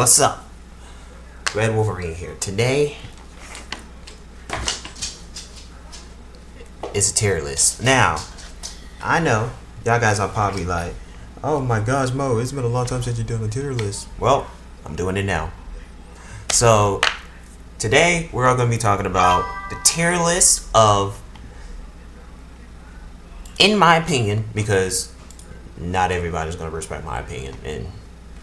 What's up? Red Wolverine here. Today is a tier list. Now, I know y'all guys are probably like, oh my gosh, Mo, it's been a long time since you've done a tier list. Well, I'm doing it now. So, today we're all going to be talking about the tier list of, in my opinion, because not everybody's going to respect my opinion. And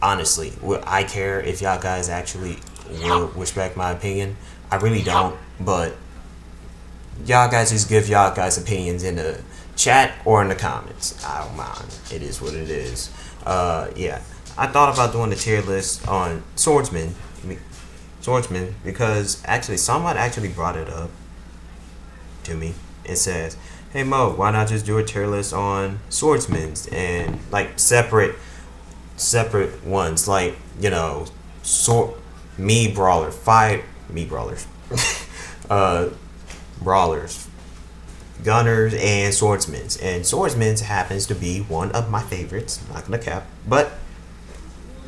honestly, I care if y'all guys actually will respect my opinion. I really don't, but y'all guys just give y'all guys opinions in the chat or in the comments. I don't mind. It is what it is. Yeah. I thought about doing the tier list on Swordsman because actually someone actually brought it up to me. It says, hey Mo, why not just do a tier list on swordsmen's and like separate ones, like, you know, brawlers, brawlers, gunners, and swordsmen's. And swordsmen's happens to be one of my favorites. I'm not gonna cap, but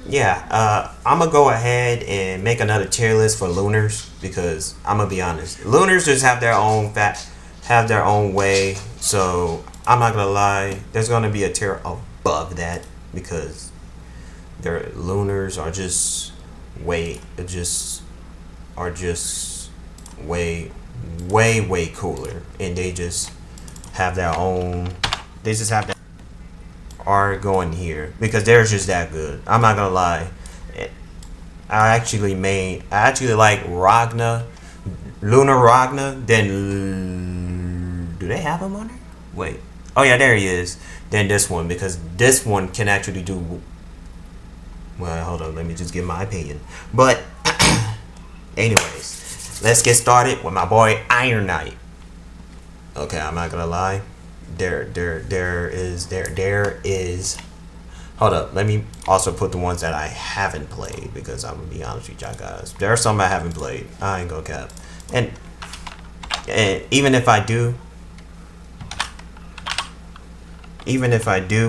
yeah, I'm gonna go ahead and make another tier list for Lunars because I'm gonna be honest, Lunars just have their own way. So I'm not gonna lie, there's gonna be a tier above that because their Lunars are just way cooler, and they just have their own. They just have that are going here because they're just that good. I'm not gonna lie. I actually like Lunar Ragna. Then do they have him on there? Wait. Oh yeah, there he is. Then this one, because this one can actually do. Well, hold on. Let me just give my opinion. But anyways, let's get started with my boy Iron Knight. Okay, I'm not gonna lie. There is. Hold up. Let me also put the ones that I haven't played because I'm gonna be honest with y'all guys. There are some I haven't played. I ain't gonna cap. And even if I did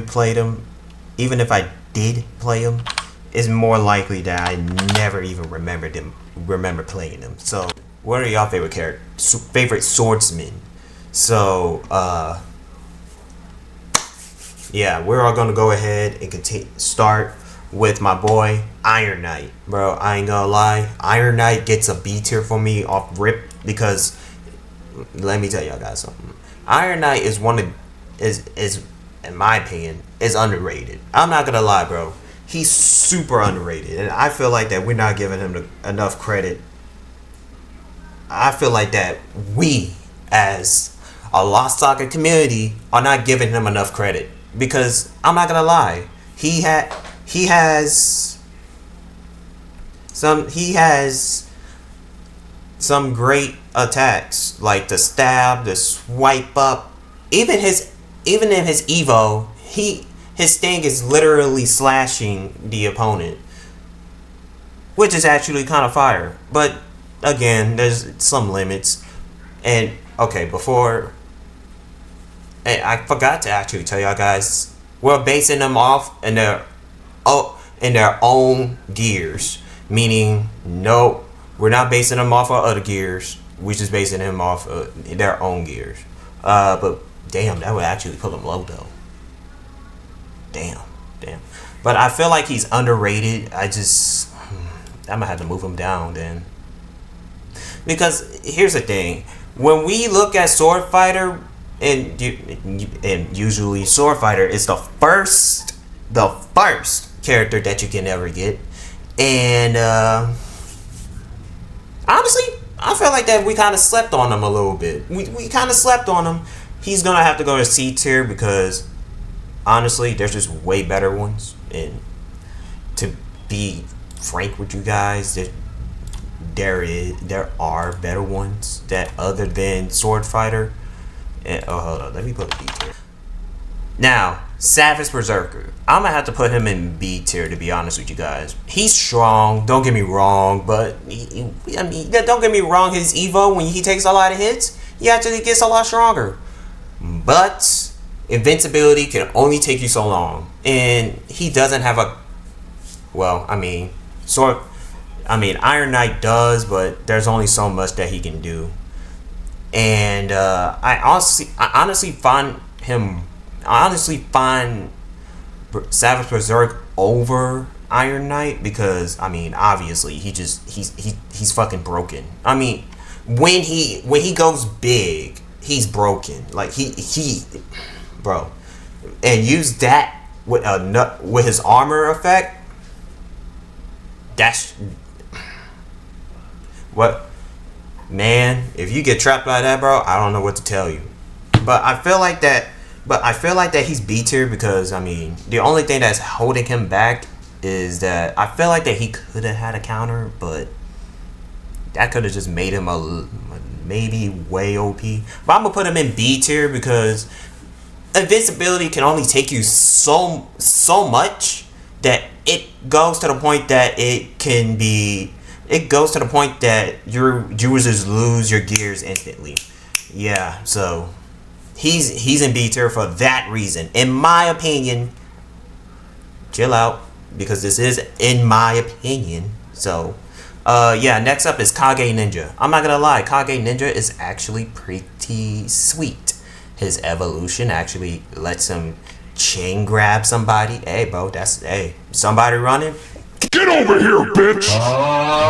play them, it's more likely that I never even remember playing them. So, what are y'all favorite swordsmen? So, yeah, we're all gonna go ahead and start with my boy Iron Knight, bro. I ain't gonna lie, Iron Knight gets a B tier for me off rip because let me tell y'all guys something. Iron Knight is in my opinion is underrated. I'm not gonna lie, bro. He's super underrated, and I feel like that we're not giving him enough credit. I feel like that we, as a Lost Saga community, are not giving him enough credit because I'm not gonna lie, he has some great attacks like the stab, the swipe up, even in his Evo, his thing is literally slashing the opponent, which is actually kind of fire. But again, there's some limits. And okay, I forgot to actually tell y'all guys, we're basing them off in their own gears. Meaning, no, we're not basing them off of other gears. We're just basing them off of their own gears. But damn, that would actually put him low though. Damn. But I feel like he's underrated. I'm gonna have to move him down then. Because here's the thing. When we look at Sword Fighter, and usually Sword Fighter is the first character that you can ever get. And honestly, I feel like that we kind of slept on him a little bit. We kind of slept on him. He's gonna have to go to C tier because honestly, there's just way better ones. And to be frank with you guys, there are better ones that other than Sword Fighter. And hold on, let me put B tier. Now, Savage Berserker, I'm gonna have to put him in B tier to be honest with you guys. He's strong, don't get me wrong, but don't get me wrong. His Evo, when he takes a lot of hits, he actually gets a lot stronger. But invincibility can only take you so long, and he doesn't have a. Well, I mean, I mean, Iron Knight does, but there's only so much that he can do. And I honestly find him. I honestly find Savage Berserk over Iron Knight because I mean, obviously, he's fucking broken. I mean, when he goes big, he's broken. Like bro, and use that with his armor effect. That's what, man. If you get trapped by that, bro, I don't know what to tell you. But I feel like that. But I feel like that he's B tier because I mean the only thing that's holding him back is that I feel like that he could have had a counter, but that could have just made him a maybe way OP. But I'm gonna put him in B tier because invincibility can only take you so much that it goes to the point that it goes to the point that your users lose your gears instantly. Yeah, so he's in B tier for that reason. In my opinion, chill out because this is in my opinion. So yeah, next up is Kage Ninja. I'm not gonna lie, Kage Ninja is actually pretty sweet. His evolution actually lets him chain grab somebody. Hey, bro, somebody running. Get over here, bitch!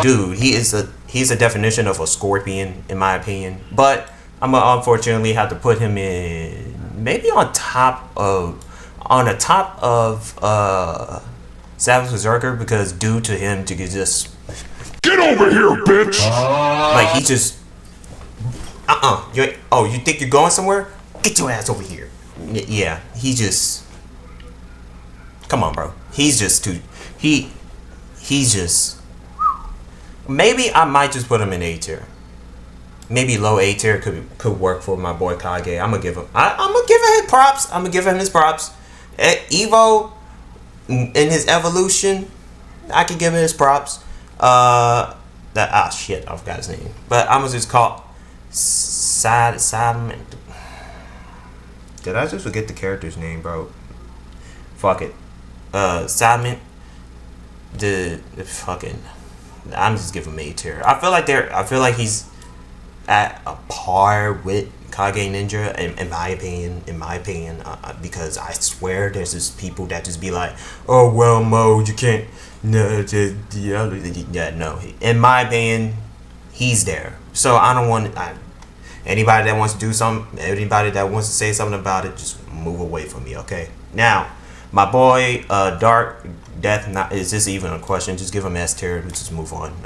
Dude, he's a definition of a scorpion in my opinion. But I'm gonna unfortunately have to put him in maybe on the top of Savage Berserker because due to him to just get over here, bitch! Like he just you think you're going somewhere? Get your ass over here. Yeah, he just come on, bro. He's just maybe I might just put him in A tier. Maybe low A tier could work for my boy Kage. I'm gonna give him his props. I'm gonna give him his props. Evo in his evolution, I can give him his props. Shit, I forgot his name. But I'm gonna just call Swordaman. Did I just forget the character's name, bro? Fuck it. Swordaman. The fucking. I'm just giving him A tier. I feel like he's at a par with Kage Ninja in my opinion, because I swear there's just people that just be like, oh well, Mo, you can't, no, no. In my opinion, he's there. So I don't want anybody that wants to do something, anybody that wants to say something about it, just move away from me, okay? Now, my boy, Dark Death, is this even a question? Just give him S tier. Let's just move on.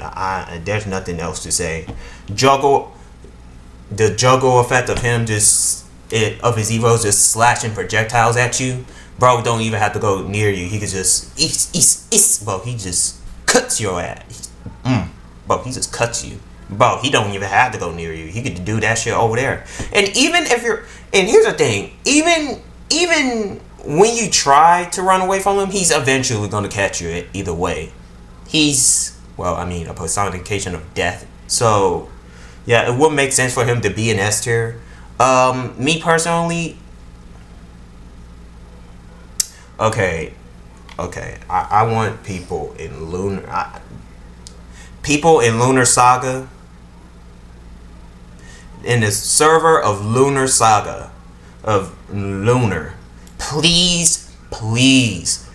There's nothing else to say. The juggle effect of him of his evos just slashing projectiles at you, bro. Don't even have to go near you. He could just bro. He just cuts your ass. Bro, he just cuts you. Bro, he don't even have to go near you. He could do that shit over there. And even if you're, and here's the thing, even when you try to run away from him, he's eventually going to catch you either way. He's, well, I mean, a personification of death. So, yeah, it would make sense for him to be an S tier. Me personally, okay, I want people in Lunar Saga, in the server of Lunar Saga, of Lunar. Please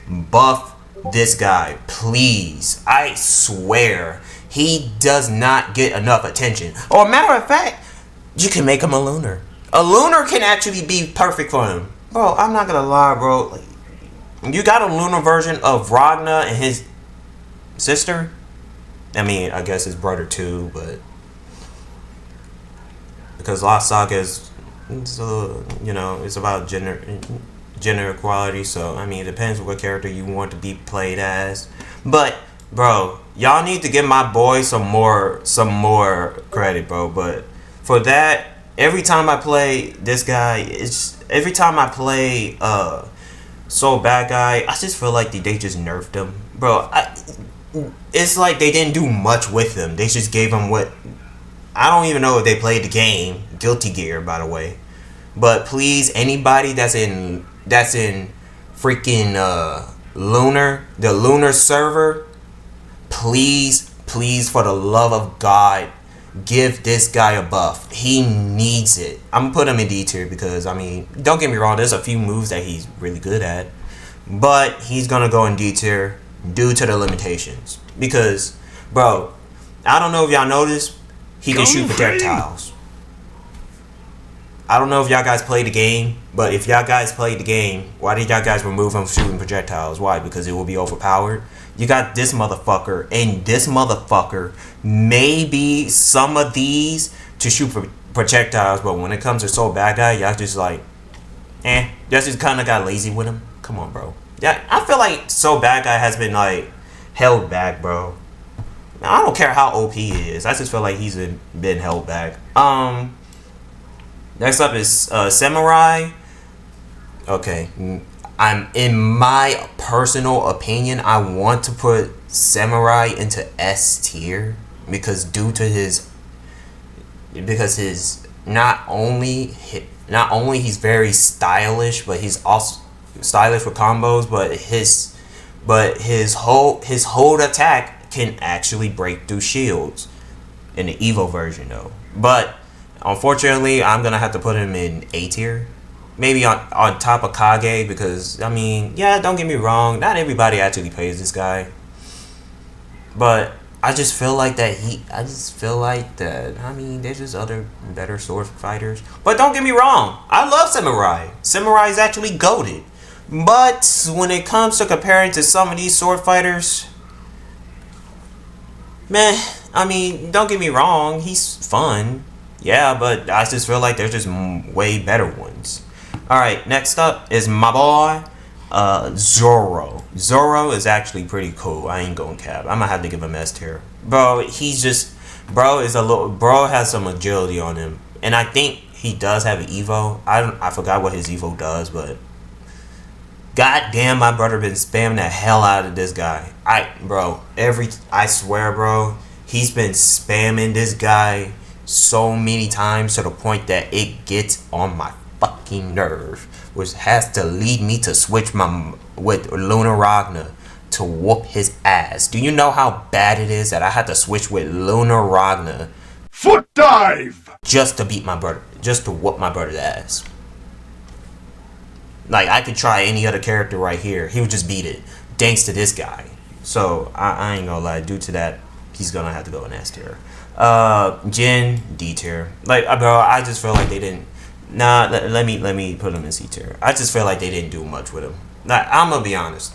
buff this guy, please. I swear he does not get enough attention. Or matter of fact, you can make him a Lunar. A Lunar can actually be perfect for him, bro. I'm not gonna lie, bro. Like, you got a Lunar version of Ragna and his sister. I mean, I guess his brother too, but because Lost Saga is, it's about gender equality, so I mean it depends what character you want to be played as. But bro, y'all need to give my boy some more credit, bro. But for that, every time I play this guy, every time I play Soul Bad Guy, I just feel like they just nerfed him, bro. It's like they didn't do much with him. They just gave him what, I don't even know if they played the game. Guilty Gear, by the way. But please, anybody that's in freaking Lunar, the Lunar server, please please, for the love of God, give this guy a buff. He needs it. I'm gonna put him in D tier because, I mean, don't get me wrong, there's a few moves that he's really good at. But he's gonna go in D tier due to the limitations. Because, bro, I don't know if y'all noticed, he can shoot projectiles. I don't know if y'all guys played the game, but if y'all guys played the game, why did y'all guys remove him shooting projectiles? Why? Because it will be overpowered. You got this motherfucker, and this motherfucker maybe some of these to shoot projectiles, but when it comes to Soul Bad Guy, y'all just like, y'all just kind of got lazy with him. Come on, bro. Yeah, I feel like Soul Bad Guy has been like held back, bro. I don't care how OP he is. I just feel like he's been held back. Next up is Samurai. Okay, I'm in my personal opinion, I want to put Samurai into S tier because due to his not only he's very stylish, but he's also stylish with combos, but his hold attack can actually break through shields in the Evo version though. But unfortunately, I'm gonna have to put him in A tier. Maybe on top of Kage because, I mean, yeah, don't get me wrong, not everybody actually plays this guy. But I just feel like that I mean, there's just other better sword fighters. But don't get me wrong, I love Samurai. Samurai is actually goated. But when it comes to comparing to some of these sword fighters, man, I mean, don't get me wrong, he's fun. Yeah, but I just feel like there's just way better ones. Alright, next up is my boy, Zoro. Zoro is actually pretty cool. I ain't going cap. I'm gonna have to give him S tier. Bro, bro has some agility on him. And I think he does have an Evo. I forgot what his Evo does, but goddamn, my brother been spamming the hell out of this guy. I swear, bro, he's been spamming this guy so many times to the point that it gets on my fucking nerve, which has to lead me to switch with Lunar Ragnar to whoop his ass. Do you know how bad it is that I had to switch with Lunar Ragnar Foot dive! just to beat my brother, just to whoop my brother's ass? Like, I could try any other character right here, he would just beat it, thanks to this guy. So I ain't gonna lie, due to that, he's gonna have to go in S tier. Jin, D tier. Like, bro, I just feel like they didn't. Nah, let me put him in C tier. I just feel like they didn't do much with him. Like, I'm gonna be honest.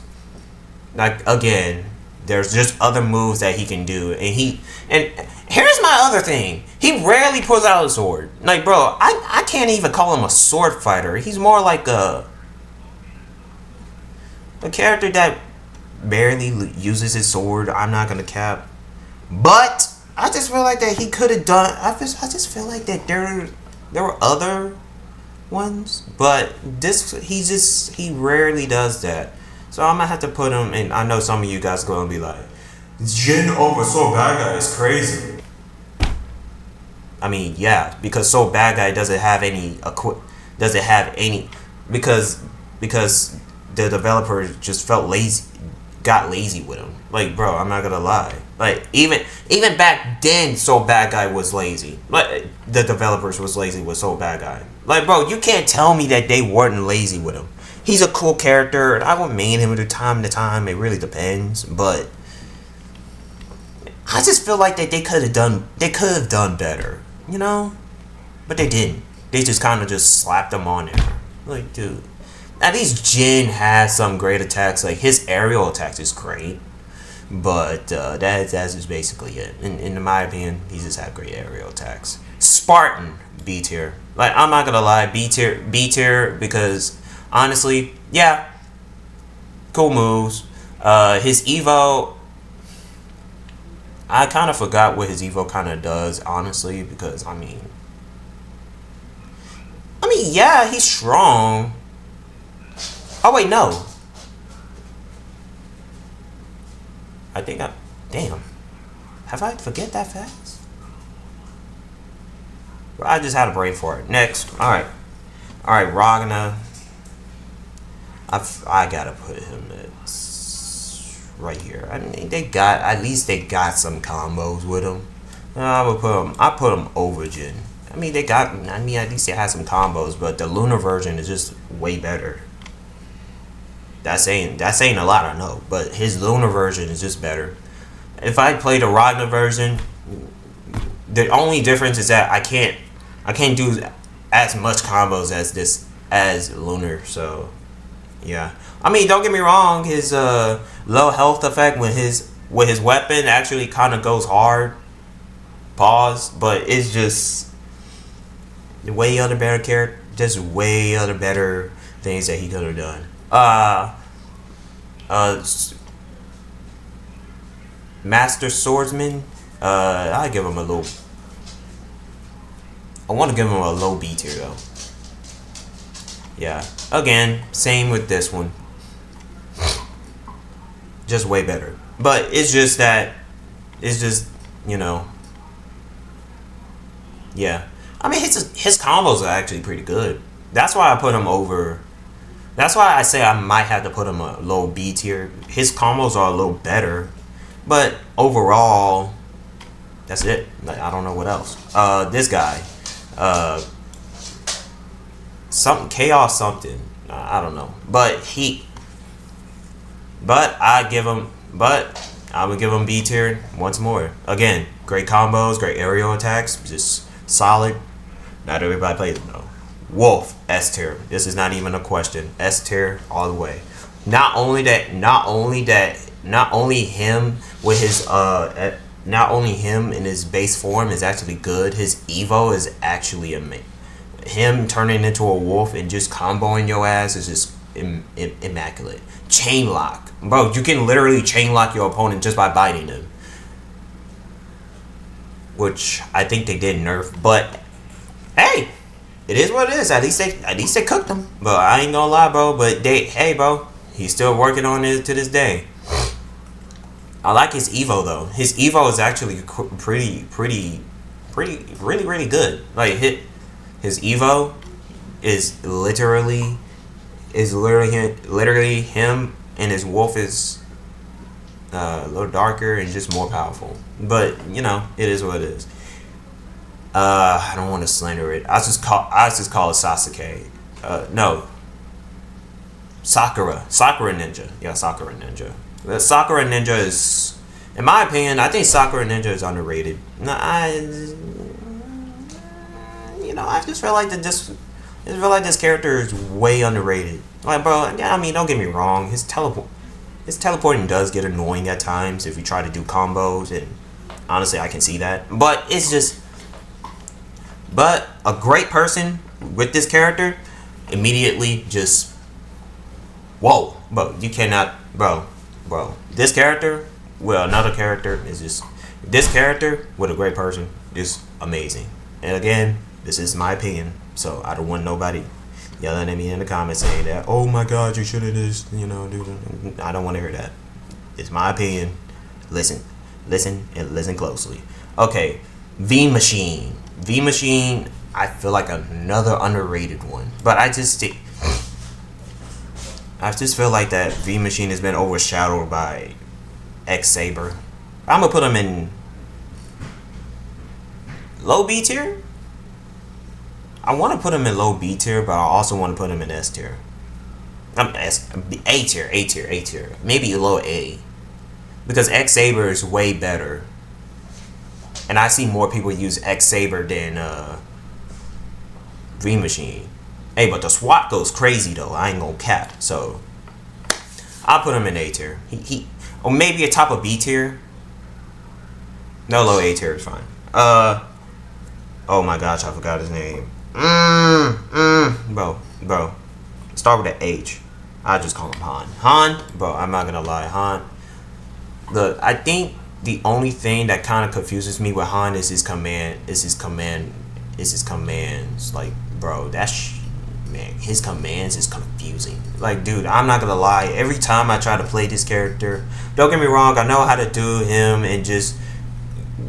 Like, again, there's just other moves that he can do, and here's my other thing. He rarely pulls out a sword. Like, bro, I can't even call him a sword fighter. He's more like a character that barely uses his sword. I'm not gonna cap, but I just feel like that he could have done. I just feel like that there were other ones, but he rarely does that. So I'm gonna have to put him in. I know some of you guys are gonna be like, Jin over Soul Bad Guy is crazy. I mean, yeah, because Soul Bad Guy doesn't have any because the developer just got lazy with him. Like, bro, I'm not gonna lie. Like, even back then, Soul Bad Guy was lazy. Like, the developers was lazy with Soul Bad Guy. Like, bro, you can't tell me that they weren't lazy with him. He's a cool character, and I would main him from time to time. It really depends, but I just feel like that they could have done better, you know? But they didn't. They just kind of just slapped him on there. Like, dude, at least Jin has some great attacks. Like, his aerial attacks is great. But that's just basically it. In my opinion, he just had great aerial attacks. Spartan, B tier. Like, I'm not gonna lie, B tier because honestly, yeah, cool moves. His Evo, I kind of forgot what his Evo kind of does, honestly, because I mean, yeah, he's strong. Oh wait, no. I think damn. Have I forget that fast? Well, I just had a brain for it. Next. Alright, Ragnar. I gotta put him at right here. I mean, they got at least they got some combos with them. I put them over Jin. I mean, they got. I mean, at least they had some combos, but the Lunar version is just way better. That's saying a lot, I know, but his Lunar version is just better. If I play the Ragnar version, the only difference is that I can't do as much combos as Lunar. So yeah, I mean, don't get me wrong, his low health effect with his weapon actually kind of goes hard. Pause, but it's just way other better character, just way other better things that he could have done. Master Swordsman. I give him a low. I want to give him a low B tier though. Yeah. Again, same with this one. Just way better. But it's just that. It's just, you know. Yeah. I mean, his combos are actually pretty good. That's why I put him over. That's why I say I might have to put him a low B tier. His combos are a little better, but overall, that's it. Like, I don't know what else. This guy, something chaos something. I don't know, but I would give him B tier once more. Again, great combos, great aerial attacks, just solid. Not everybody plays them though. Wolf, S tier. This is not even a question. S tier all the way. Not only him with his not only him in his base form is actually good. His Evo is actually amazing. Him turning into a wolf and just comboing your ass is just immaculate. Chain lock, bro. You can literally chain lock your opponent just by biting him, which I think they did nerf. But hey, it is what it is. At least they cooked him. But I ain't gonna lie, bro. But hey, bro, he's still working on it to this day. I like his Evo though. His Evo is actually really good. Like his Evo is literally him, and his wolf is a little darker and just more powerful. But you know, it is what it is. I don't want to slander it. I just call it Sasuke. No. Sakura Ninja. Yeah, Sakura Ninja. The Sakura Ninja is, in my opinion, I think Sakura Ninja is underrated. I just feel like this character is way underrated. Like, bro, I mean, don't get me wrong. His teleporting does get annoying at times if you try to do combos, and honestly, I can see that. But it's just. But a great person with this character immediately just, whoa, bro, you cannot, bro, this character with another character is just, this character with a great person is amazing. And again, this is my opinion, so I don't want nobody yelling at me in the comments saying that, oh my god, you should have just, dude. I don't want to hear that. It's my opinion. Listen and listen closely. Okay, V Machine, I feel like another underrated one. But I just feel like that V Machine has been overshadowed by X Saber. I'm gonna put him in low B tier. I want to put him in low B tier, but I also want to put him in S tier. A tier. Maybe low A. Because X Saber is way better. And I see more people use X Saber than V Machine. Hey, but the SWAT goes crazy though. I ain't gonna cap. So I'll put him in A tier. Or maybe a top of B tier. No, low A tier is fine. Oh my gosh, I forgot his name. Bro. Start with an H. I just call him Han. Bro, I'm not gonna lie, Han. Look, I think the only thing that kind of confuses me with Han is his commands. Like, bro, man, his commands is confusing. Like, dude, I'm not gonna lie. Every time I try to play this character, don't get me wrong, I know how to do him and just,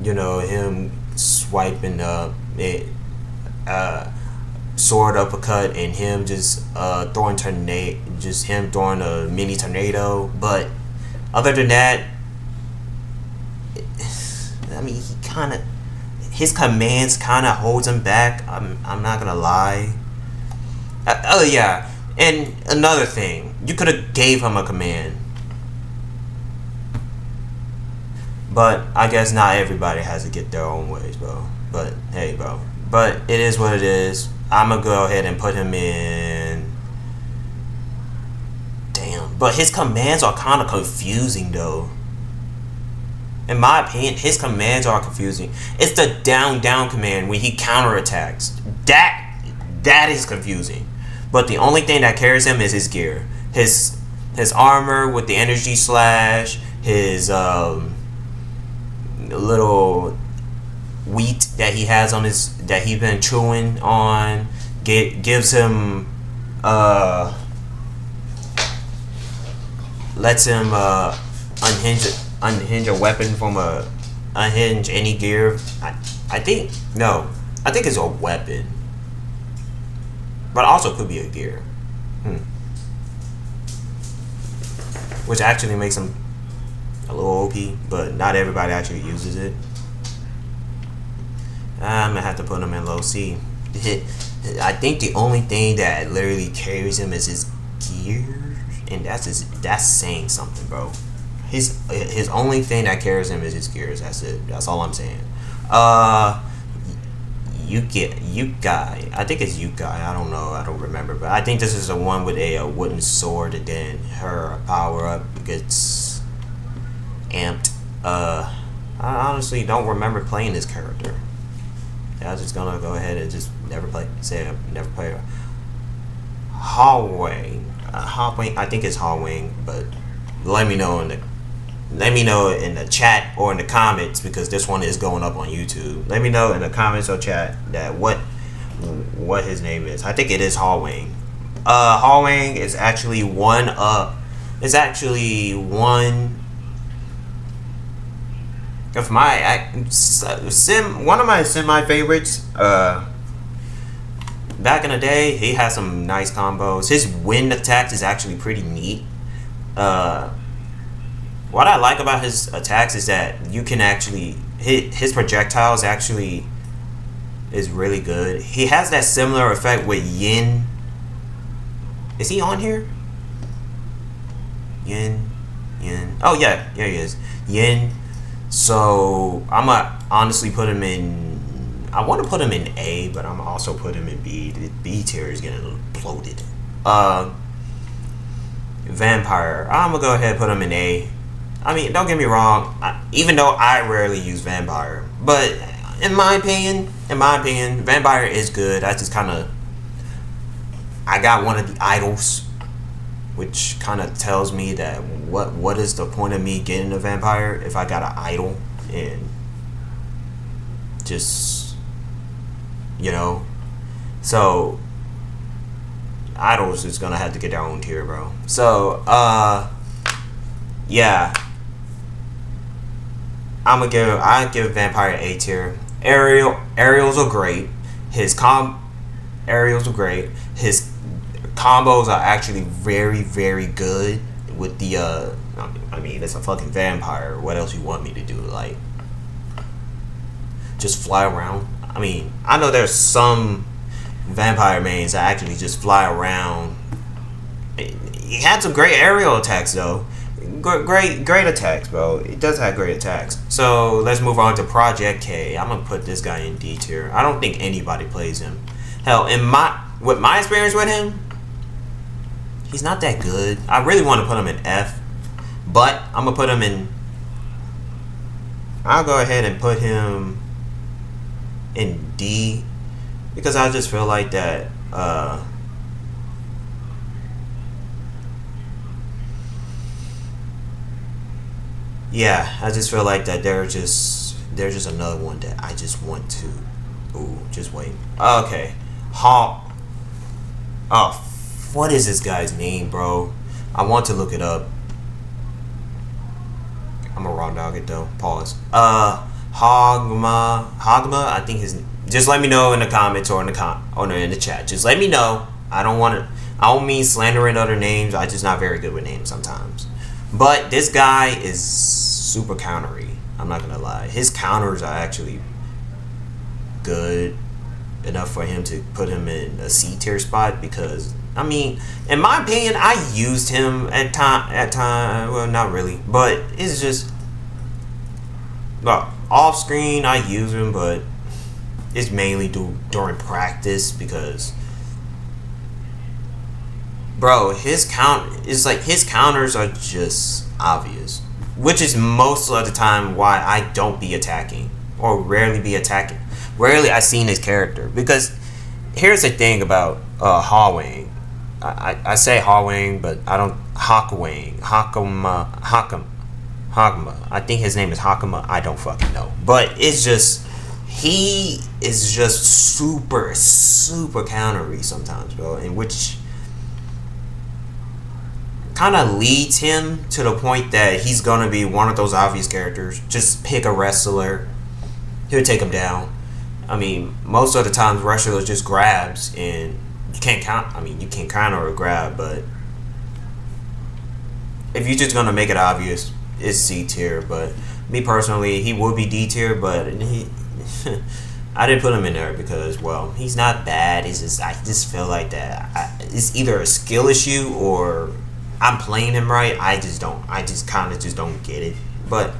him swiping up it, sword uppercut, and him just throwing a mini tornado. But Other than that, I mean, he kind of, his commands kind of holds him back. I'm not gonna lie. Oh yeah, and another thing, you could have gave him a command, but I guess not everybody has to get their own ways, bro. But hey, bro. But it is what it is. I'm gonna go ahead and put him in. Damn, but his commands are kind of confusing though. In my opinion, his commands are confusing. It's the down command when he counterattacks. That is confusing. But the only thing that carries him is his gear. His armor with the energy slash, his little wheat that he has on his, that he's been chewing on, gives him lets him unhinge a weapon from unhinge any gear. I think it's a weapon, but also could be a gear, which actually makes him a little OP, but not everybody actually uses it. I'm gonna have to put him in low C. I think the only thing that literally carries him is his gear, and that's saying something, bro. His only thing that carries him is his gears. That's it. That's all I'm saying. Yukai. I think it's Yukai. I don't know. I don't remember. But I think this is the one with a wooden sword, and then her power up gets amped. I honestly don't remember playing this character. I was just gonna go ahead and just never play her. Hallway. I think it's Hallway, but let me know in the chat or in the comments, because this one is going up on YouTube. Let me know in the comments or chat that what his name is. I think it is Hallway. Hallway is actually one up. It's actually one of my one of my semi favorites. Back in the day, he has some nice combos. His wind attacks is actually pretty neat. What I like about his attacks is that you can actually his projectiles actually is really good. He has that similar effect with Yin. Is he on here? Yin. Oh yeah, he is. Yin. So I'm gonna honestly put him in. I want to put him in A, but I'm also put him in B. The B tier is getting bloated. Vampire. I'm gonna go ahead and put him in A. I mean, don't get me wrong. Even though I rarely use Vampire, but in my opinion, Vampire is good. I got one of the idols, which kind of tells me that what is the point of me getting a Vampire if I got an idol, and just, so idols is gonna have to get their own tier, bro. So yeah, I give Vampire A tier. Aerials are great. Aerials are great. His combos are actually very, very good with the I mean, it's a fucking vampire. What else you want me to do? Like, just fly around? I mean, I know there's some vampire mains that actually just fly around. He had some great aerial attacks though. Great attacks, bro. It does have great attacks. So let's move on to Project K. I'm gonna put this guy in D tier. I don't think anybody plays him. Hell, with my experience with him, he's not that good. I really want to put him in F, but I'm gonna put him in. I'll go ahead and put him in D, because I just feel like that. Yeah, I just feel like that there's just another one that I just want to. Ooh, just wait. Okay, what is this guy's name, bro? I want to look it up. I'm a raw dog it though. Pause. Hogma. I think his. Just let me know in the comments or in the chat. Just let me know. I don't mean slandering other names. I just not very good with names sometimes. But this guy is super countery. I'm not gonna lie. His counters are actually good enough for him to put him in a C tier spot because I mean, in my opinion, I used him at time. Well, not really, but it's just off screen. I use him, but it's mainly during practice because, bro, his counters are just obvious, which is most of the time why I don't be attacking or rarely be attacking. Rarely I seen his character because here's the thing about Hallwang. I say Hallwang, but I don't Hawkwang. Hakama. I think his name is Hakama. I don't fucking know. But it's just he is just super countery sometimes, bro. In which kind of leads him to the point that he's gonna be one of those obvious characters. Just pick a wrestler, he'll take him down. I mean, most of the times wrestlers just grabs and you can't count. I mean, you can counter a grab, but if you're just gonna make it obvious, it's C tier. But me personally, he would be D tier, but he. I didn't put him in there because, well, he's not bad. It's just I just feel like that it's either a skill issue or I'm playing him right. I just kind of just don't get it. But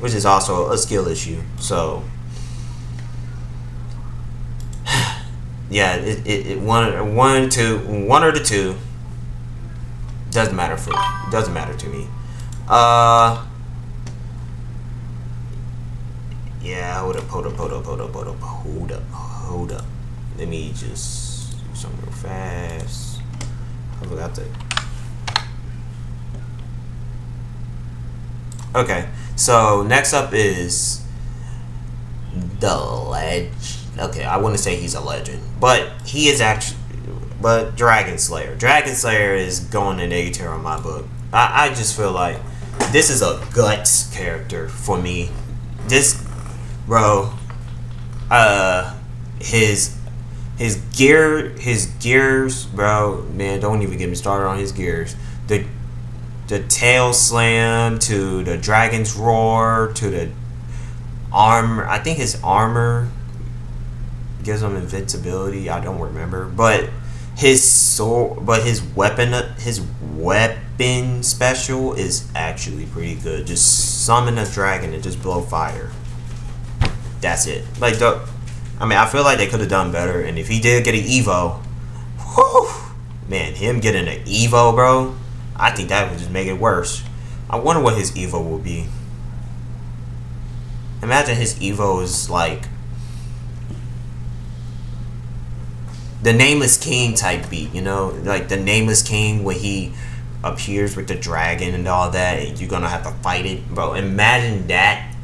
which is also a skill issue. So yeah, one or the two doesn't matter to me. Yeah, hold up. Let me just do something real fast. I forgot to. Okay, so next up is the legend. Okay, I wouldn't say he's a legend, but he is actually. But Dragon Slayer. Dragon Slayer is going in A tier on my book. I just feel like this is a guts character for me. This, bro, his gears, bro, man, don't even get me started on his gears. The tail slam to the dragon's roar to the armor. I think his armor gives him invincibility. I don't remember, but his weapon special is actually pretty good. Just summon a dragon and just blow fire. That's it. I feel like they could have done better. And if he did get an Evo, whew, man, him getting an Evo, bro, I think that would just make it worse. I wonder what his Evo will be. Imagine his Evo is like the Nameless King type beat, you know? Like the Nameless King when he appears with the dragon and all that and you're gonna have to fight it. Bro, imagine that.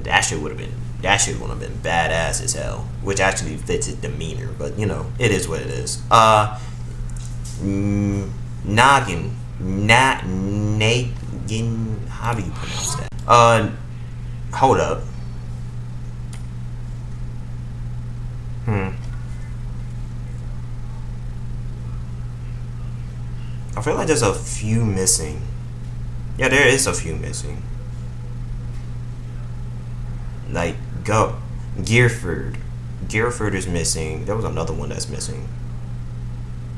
That shit would have been badass as hell. Which actually fits his demeanor, but you know, it is what it is. Nagin. How do you pronounce that? Hold up. I feel like there's a few missing. Yeah, there is a few missing. Like, Gearford. Gearford is missing. There was another one that's missing.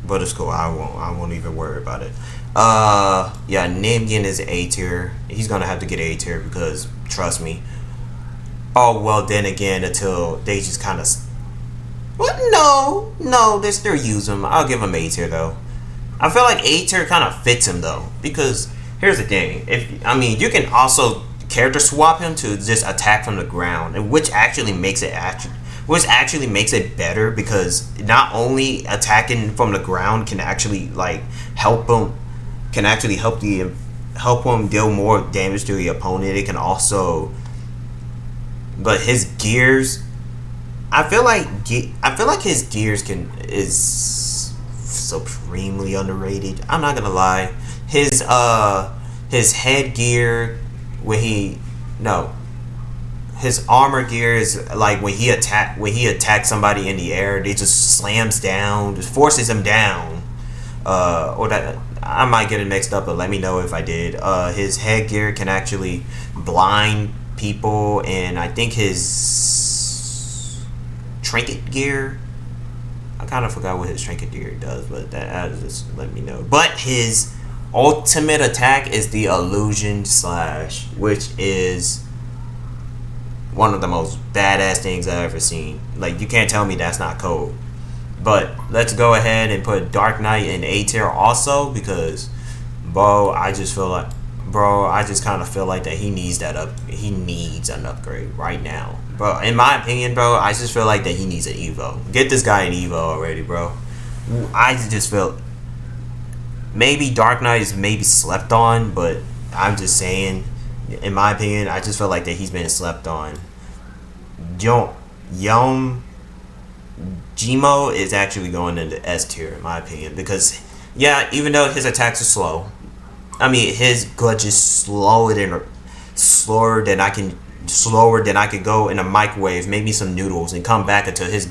But it's cool. I won't even worry about it. Yeah, Nimgin is A tier. He's gonna have to get A tier because, trust me. Oh, well, then again, until they just kind of... What? No, they still use him. I'll give him A tier, though. I feel like A tier kind of fits him, though. Because, here's the thing. You can also character swap him to just attack from the ground, which actually makes it better because not only attacking from the ground can actually like help him deal more damage to the opponent. It can also, but his gears, I feel like his gears is supremely underrated. I'm not gonna lie. His headgear his armor gear is like when he attacks somebody in the air, they just slams down, just forces him down. Or that I might get it mixed up, but let me know if I did. His headgear can actually blind people, and I think his trinket gear. I kind of forgot what his trinket gear does, but that just let me know. But his ultimate attack is the illusion slash, which is one of the most badass things I've ever seen. Like, you can't tell me that's not cold. But let's go ahead and put Dark Knight in A tier also, because I just kind of feel like that he needs an upgrade right now. Bro, in my opinion, bro, I just feel like that he needs an Evo. Get this guy an Evo already, bro. I just feel maybe Dark Knight is maybe slept on, but I'm just saying, in my opinion, I just feel like that he's been slept on. Gmo is actually going into S tier, in my opinion, because even though his attacks are slow, I mean his glitch is slower than I could go in a microwave, make me some noodles, and come back until his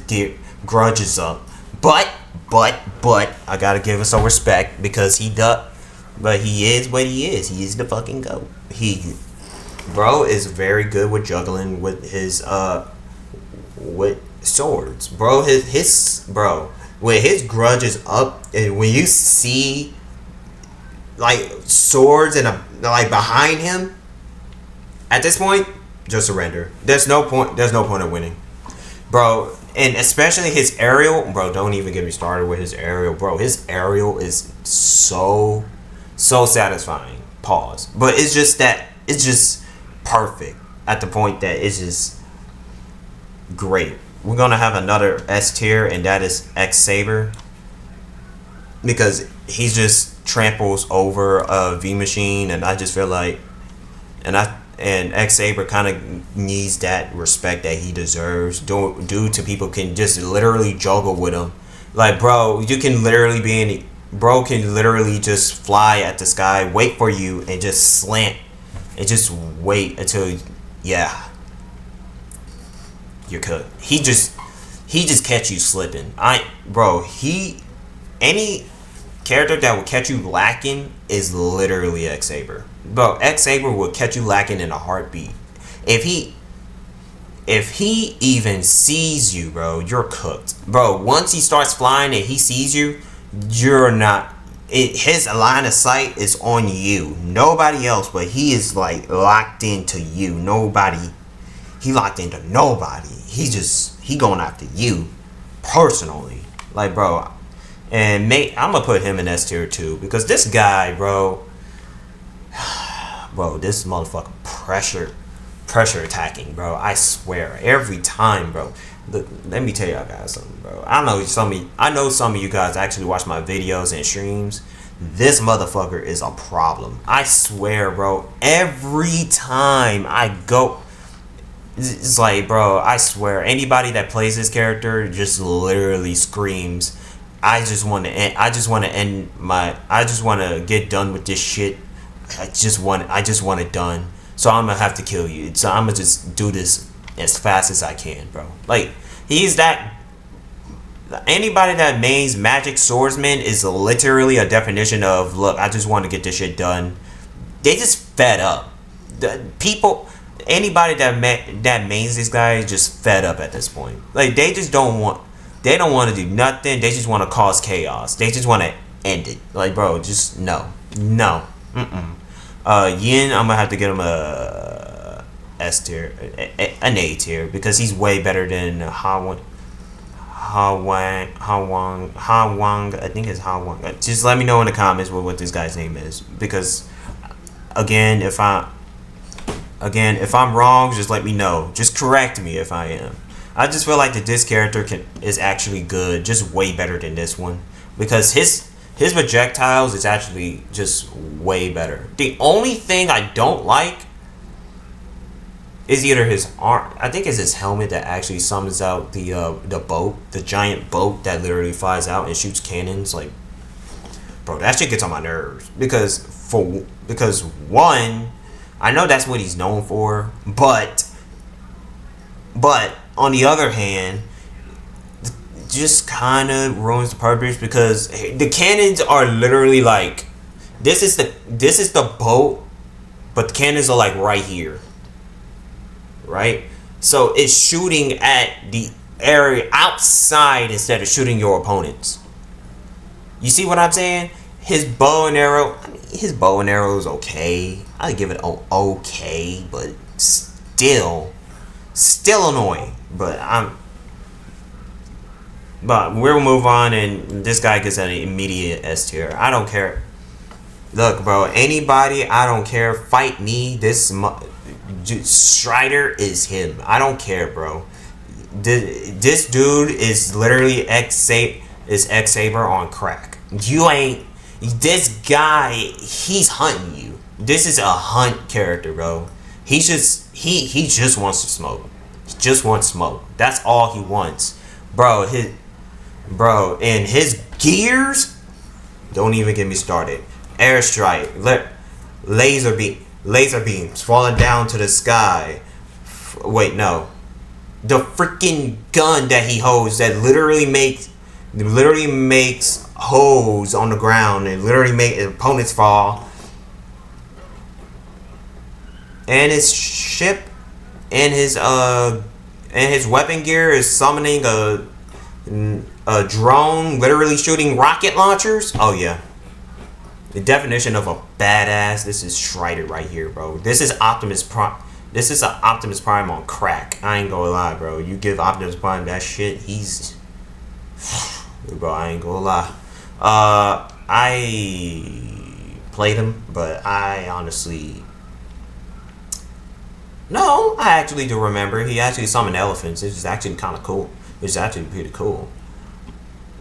grudge is up. But I gotta give him some respect because he is what he is. He is the fucking GOAT. Bro is very good with juggling with his with swords. Bro, when his grudge is up, and when you see like swords and like behind him, at this point, just surrender. There's no point of winning, bro. And especially his aerial, bro. Don't even get me started with his aerial, bro. His aerial is so satisfying. Pause. But it's just perfect at the point that it's just great. We're gonna have another S tier, and that is X Saber, because he just tramples over a V machine, and I just feel like, and X Saber kind of needs that respect that he deserves, due to people can just literally juggle with him. Like, bro, you can literally can literally just fly at the sky, wait for you, and just slant, and just wait until you're cooked. He just catch you slipping. Any character that will catch you lacking is literally X Saber. Bro, X Saber will catch you lacking in a heartbeat. If he even sees you, bro, you're cooked. Bro, once he starts flying and he sees you, you're not. His line of sight is on you. Nobody else, but he is like locked into you. He locked into nobody. He going after you personally. Like, bro. And I'm gonna put him in S tier too, because this guy, bro, this motherfucker pressure attacking, bro. I swear, every time, bro. Let me tell y'all guys something, bro. I know some of you guys actually watch my videos and streams. This motherfucker is a problem. I swear, bro. Every time I go, it's like, bro, I swear, anybody that plays this character just literally screams, I just want to get done with this shit. I just want it done. So I'm gonna have to kill you. So I'm gonna just do this as fast as I can, bro. Like, anybody that mains magic swordsman is literally a definition of, look, I just want to get this shit done. They just fed up. Anybody that mains this guy is just fed up at this point. Like, they don't want to do nothing. They just want to cause chaos. They just want to end it. Like, bro, just no. Yin, I'm gonna have to get him a S tier, an A tier, because he's way better than Ha Wang. I think it's Ha Wang. Just let me know in the comments what this guy's name is, because again, if I'm wrong, just let me know. Just correct me if I am. I just feel like that this character is actually good, just way better than this one, because his projectiles is actually just way better. The only thing I don't like is either his arm. I think it's his helmet that actually summons out the boat, the giant boat that literally flies out and shoots cannons. Like, bro, that shit gets on my nerves, because one, I know that's what he's known for, but on the other hand, just kind of ruins the purpose, because the cannons are literally like This is the boat, but the cannons are like right here, right? So it's shooting at the area outside instead of shooting your opponents. You see what I'm saying? His bow and arrow. I mean, his bow and arrow is okay. I give it okay, but still annoying. But we'll move on, and this guy gets an immediate S tier. I don't care. Look, bro. Anybody, I don't care. Fight me. Strider is him. I don't care, bro. This dude is literally X Saber on crack. You ain't. This guy, he's hunting you. This is a hunt character, bro. He just wants to smoke. He just wants smoke. That's all he wants, bro. And his gears. Don't even get me started. Airstrike, laser beams falling down to the sky. Wait, no. The freaking gun that he holds that literally makes holes on the ground and literally make opponents fall. And his ship and his weapon gear is summoning a drone, literally shooting rocket launchers. Oh yeah. The definition of a badass. This is Strider right here, bro. This is Optimus Prime. This is an Optimus Prime on crack. I ain't gonna lie, bro. You give Optimus Prime that shit, he's... Bro, I ain't gonna lie. I played him, but I honestly... No, I actually do remember. He actually summoned elephants. It's actually kind of cool. It's actually pretty cool.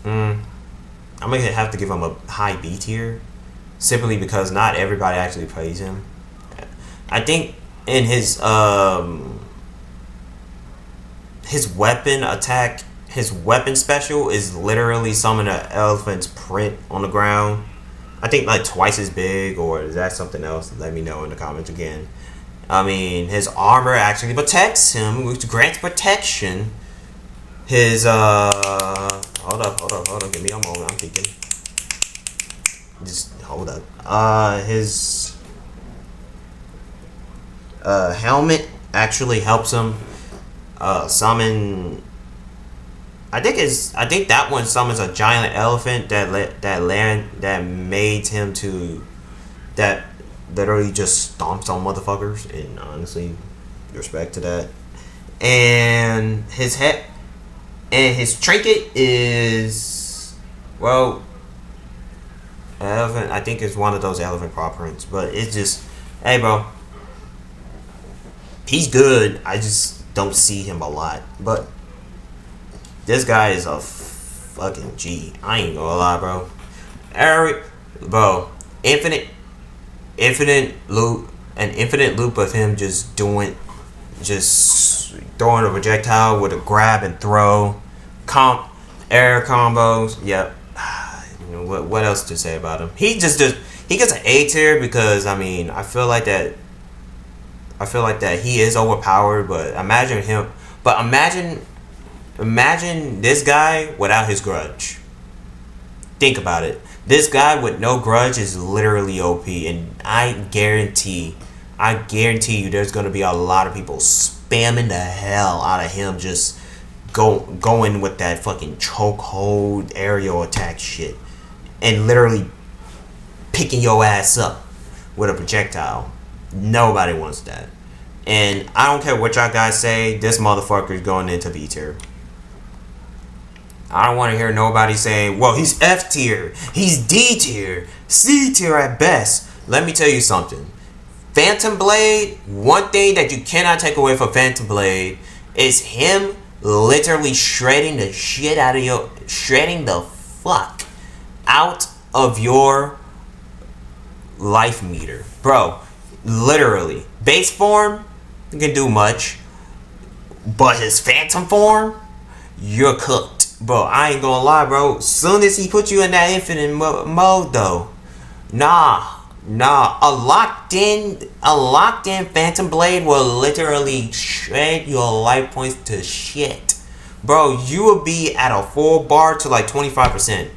I'm gonna have to give him a high B tier. Simply because not everybody actually plays him. I think in his weapon attack, his weapon special is literally summon an elephant's print on the ground. I think like twice as big, or is that something else? Let me know in the comments again. I mean, his armor actually protects him, which grants protection. His hold up, give me a moment. I'm thinking. Just hold up. His helmet actually helps him summon. I think that one summons a giant elephant that made him to that literally just stomps on motherfuckers, and honestly, respect to that. And his trinket is, well, elephant. I think it's one of those elephant paw prints, but it's just, hey, bro, he's good. I just don't see him a lot, but this guy is a fucking G. I ain't gonna lie, bro. Infinite loop, an infinite loop of him just throwing a projectile with a grab and throw, air combos. Yep. What else to say about him? He gets an A tier because I mean I feel like that he is overpowered, but imagine this guy without his grudge. Think about it. This guy with no grudge is literally OP, and I guarantee you there's gonna be a lot of people spamming the hell out of him, just going with that fucking chokehold aerial attack shit, and literally picking your ass up with a projectile. Nobody wants that. And I don't care what y'all guys say, this motherfucker is going into B tier. I don't want to hear nobody saying, well, he's F tier, he's D tier, C tier at best. Let me tell you something. Phantom Blade, one thing that you cannot take away from Phantom Blade is him literally shredding the fuck out of your life meter. Bro, literally. Base form, you can do much. But his phantom form, you're cooked. Bro, I ain't gonna lie, bro. Soon as he put you in that infinite mode, though, nah. A locked in Phantom Blade will literally shred your life points to shit. Bro, you will be at a full bar to like 25%.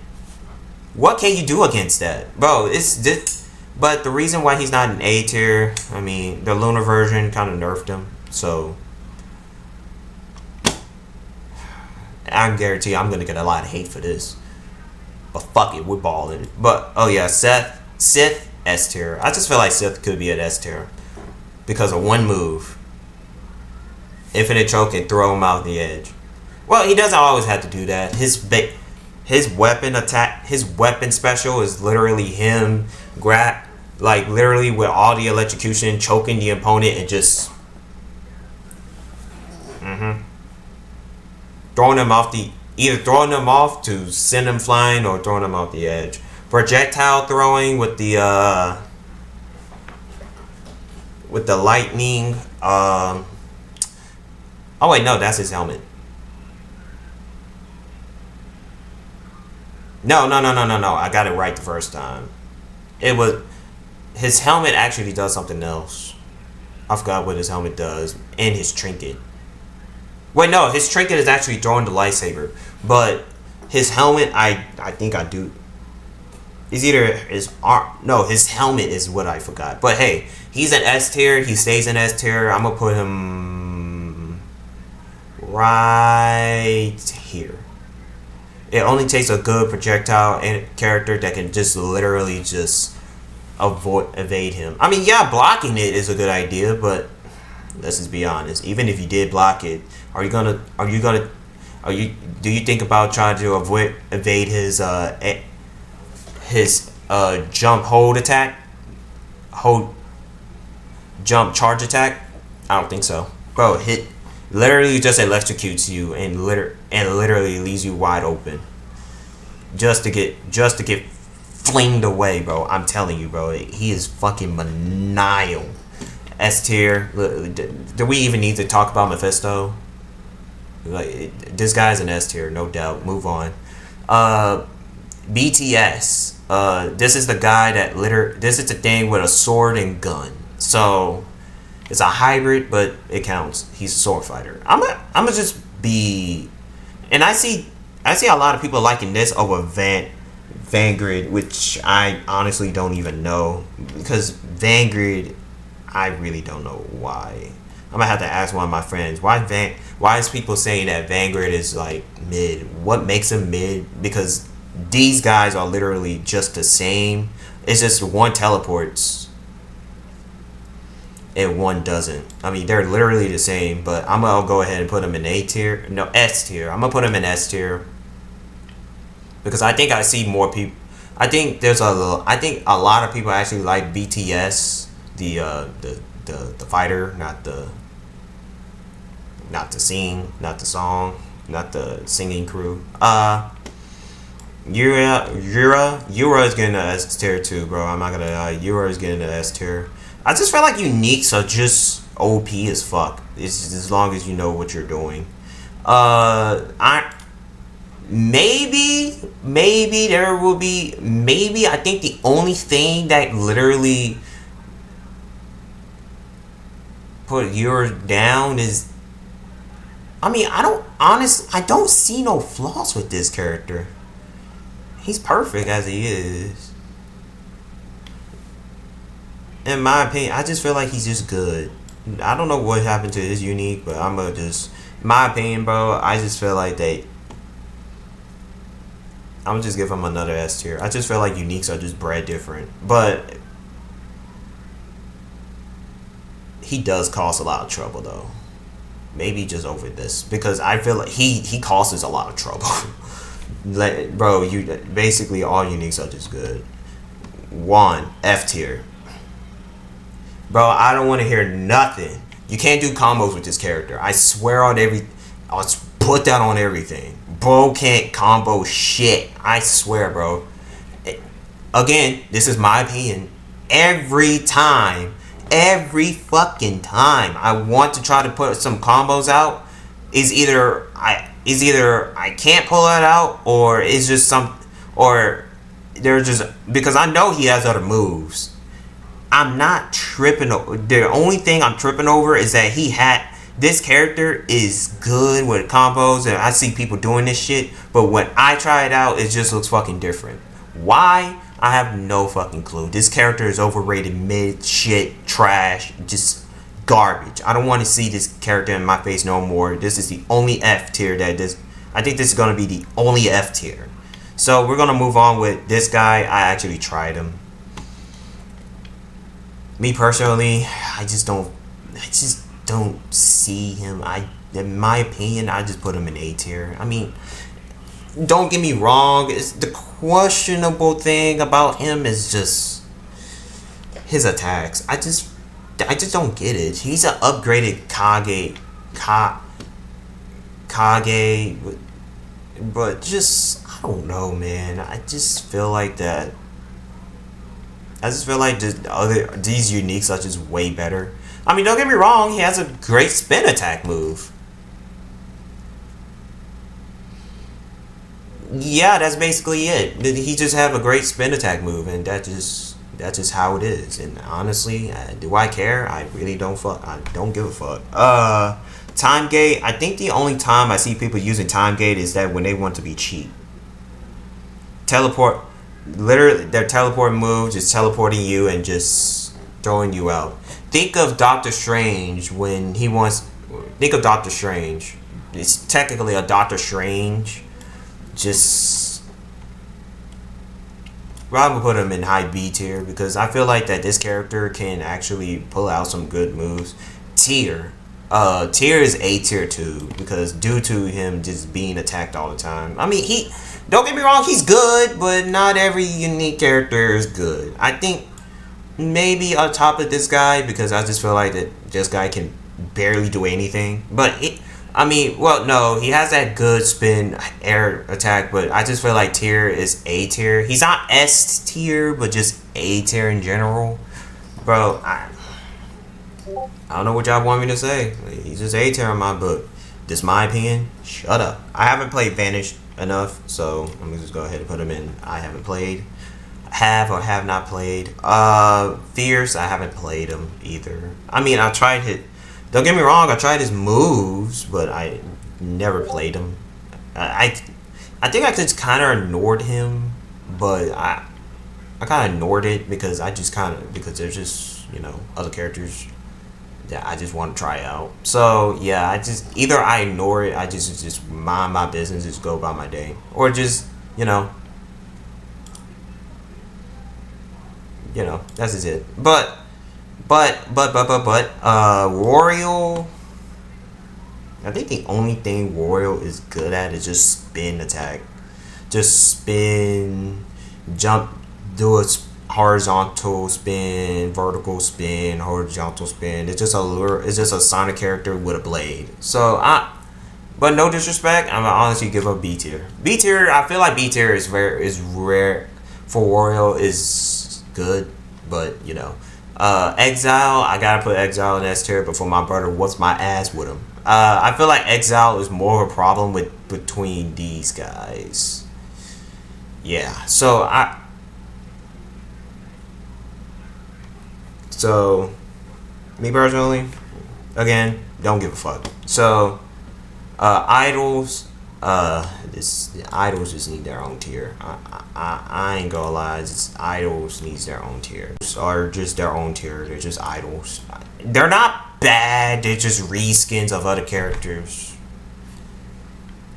What can you do against that? Bro, it's this. But the reason why he's not an A tier, I mean, the Lunar version kind of nerfed him. So I guarantee I'm gonna get a lot of hate for this. But fuck it, we're balling. But oh yeah, Sith S tier. I just feel like Sith could be an S tier because of one move. Infinite choke and throw him out the edge. Well, he doesn't always have to do that. His weapon attack, his weapon special is literally him like literally with all the electrocution, choking the opponent and just throwing them off either throwing them off to send them flying or throwing them off the edge. Projectile throwing with the lightning. Oh wait, no, that's his helmet. No. I got it right the first time. It was his helmet actually does something else. I forgot what his helmet does and his trinket. Wait, no, his trinket is actually throwing the lightsaber, but his helmet, I think I do. Is either his arm. No, his helmet is what I forgot. But hey, he's an S tier. He stays in S tier. I'm gonna put him right here. It only takes a good projectile and character that can just literally just evade him. I mean, yeah, blocking it is a good idea, but let's just be honest. Even if you did block it, do you think about trying to evade his jump jump charge attack? I don't think so, bro. Literally just electrocutes you and literally leaves you wide open just to get flinged away, bro. I'm telling you, bro, he is fucking maniacal. S tier. Do we even need to talk about Mephisto? Like, this guy's an S tier, no doubt. Move on. BTS. This is the guy that this is the thing with a sword and gun. So it's a hybrid, but it counts. He's a sword fighter. I'm gonna just be, and I see a lot of people liking this over Vanguard, which I honestly don't even know, because Vanguard, I really don't know why. I'm gonna have to ask one of my friends why is people saying that Vanguard is like mid? What makes him mid? Because these guys are literally just the same. It's just one teleports and one doesn't. I mean, they're literally the same, but I'm gonna go ahead and put them in A tier. No, S tier. I'm gonna put them in S tier because I think I see more people. I think I think a lot of people actually like BTS, the fighter, not the song, not the singing crew. Yura is getting an S tier too, bro. I'm not gonna lie. Yura is getting an S tier. I just feel like uniques are just OP as fuck. It's just, as long as you know what you're doing. Maybe there will be. Maybe I think the only thing that literally put Yura down is. I mean, I don't see no flaws with this character. He's perfect as he is. In my opinion, I just feel like he's just good. I don't know what happened to his unique, but I'm gonna just, in my opinion, bro, I just feel like I'm gonna just give him another S tier. I just feel like uniques are just bred different. But he does cause a lot of trouble, though. Maybe just over this, because I feel like he causes a lot of trouble. Like, bro, you basically all uniques are just good. One, F tier. Bro, I don't want to hear nothing. You can't do combos with this character. I swear on I'll put that on everything. Bro can't combo shit. I swear, bro. Again, this is my opinion. Every fucking time I want to try to put some combos out, is either I can't pull it out, or it's just or they're just, because I know he has other moves. I'm not tripping. The only thing I'm tripping over is that this character is good with combos, and I see people doing this shit, but when I try it out, it just looks fucking different. Why? I have no fucking clue. This character is overrated, mid, shit, trash, just garbage. I don't want to see this character in my face no more. This is the only F tier that this. I think this is gonna be the only F tier. So we're gonna move on with this guy. I actually tried him. Me personally, I just don't see him. In my opinion, I just put him in A tier. I mean, don't get me wrong. It's the questionable thing about him is just his attacks. I just don't get it. He's an upgraded Kage, but just I don't know, man. I just feel like that. I just feel like these uniques are just way better. I mean, don't get me wrong. He has a great spin attack move. Yeah, that's basically it. He just have a great spin attack move, and that's just how it is. And honestly, do I care? I really don't I don't give a fuck. Time gate. I think the only time I see people using time gate is that when they want to be cheap. Teleport. Literally, their teleport move just teleporting you and just throwing you out. Think of Doctor Strange when he wants. Think of Doctor Strange. It's technically a Doctor Strange. Just. I'm gonna put him in high B tier because I feel like that this character can actually pull out some good moves. Tier. Tier is A tier too because due to him just being attacked all the time. I mean, don't get me wrong, he's good, but not every unique character is good. I think maybe on top of this guy because I just feel like that this guy can barely do anything. But no, he has that good spin air attack, but I just feel like tier is A tier. He's not S tier, but just A tier in general. Bro, I don't know what y'all want me to say. He's just A tier in my book. This is my opinion. Shut up. I haven't played Vanished enough, so let me just go ahead and put him in. I haven't played. Have or have not played. Fierce, I haven't played him either. I mean, I tried it. Don't get me wrong, I tried his moves, but I never played him. I think I just kind of ignored him, but I kind of ignored it because because there's just, other characters that I just want to try out. So, yeah, either I ignore it, I just mind my business, just go about my day. Or just, that's just it. But Wario, I think the only thing Wario is good at is just spin attack. Just spin, jump, do a horizontal spin, vertical spin, horizontal spin. It's just a Sonic character with a blade. So but no disrespect, I'm gonna honestly give up B tier. B tier, I feel like B tier is rare for Wario is good, but Exile, I gotta put Exile in S tier, but for my brother, what's my ass with him? I feel like Exile is more of a problem between these guys. Yeah, So, me personally, again, don't give a fuck. So, idols, the idols just need their own tier. I ain't gonna lie, just idols needs their own tier. Or just their own tier. They're just idols. They're not bad. They're just reskins of other characters,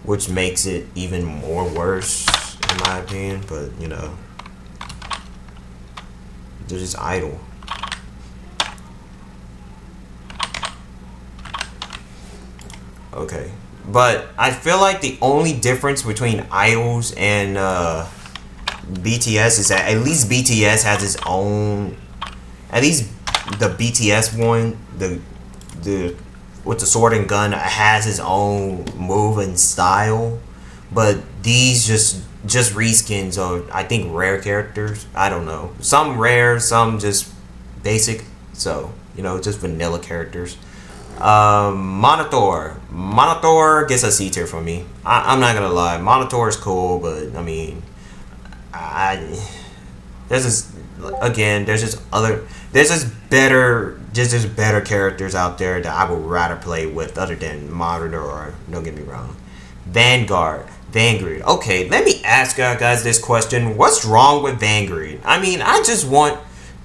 which makes it even more worse, in my opinion. But they're just idle. Okay. But I feel like the only difference between idols and BTS is that at least BTS has its own. At least the BTS one, the with the sword and gun, has its own move and style. But these just reskins of, I think, rare characters. I don't know. Some rare, some just basic. So just vanilla characters. Monitor gets a C tier from me. I'm not gonna lie, Monitor is cool, but I mean, there's just better characters out there that I would rather play with other than Monitor. Don't get me wrong, Vanguard. Okay, let me ask y'all guys this question. What's wrong with Vanguard? I mean, I just want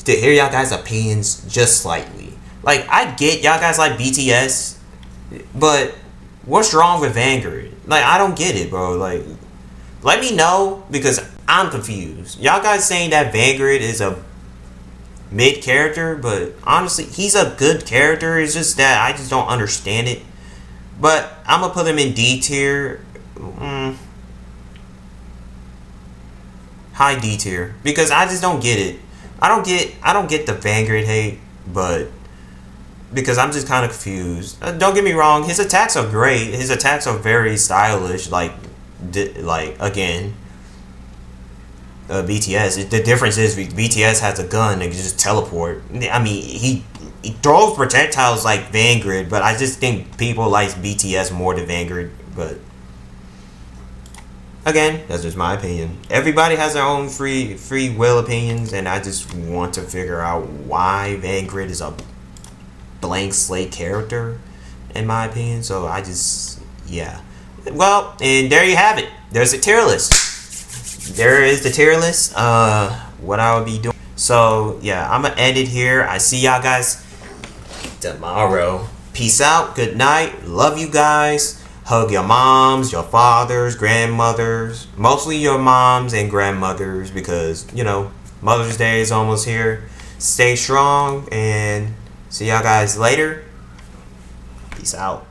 to hear y'all guys' opinions just slightly. Like, I get y'all guys like BTS, but what's wrong with Vanguard? Like, I don't get it, bro. Like, let me know because I'm confused. Y'all guys saying that Vanguard is a mid character, but honestly, he's a good character. It's just that I just don't understand it. But I'm gonna put him in D tier. High D tier because I just don't get it. I don't get the Vanguard hate, but because I'm just kind of confused. Don't get me wrong, his attacks are great. His attacks are very stylish. Like again, BTS. The difference is BTS has a gun and can just teleport. I mean, he throws projectiles like Vanguard, but I just think people like BTS more than Vanguard. But again, that's just my opinion. Everybody has their own free will opinions, and I just want to figure out why Vanguard is a blank slate character, in my opinion. So I just, yeah. Well, and there you have it. There's a tier list. There is the tier list. What I would be doing. So yeah, I'm gonna end it here. I see y'all guys tomorrow. Peace out. Good night. Love you guys. Hug your moms, your fathers, grandmothers. Mostly your moms and grandmothers because, you know, Mother's Day is almost here. Stay strong and see y'all guys later. Peace out.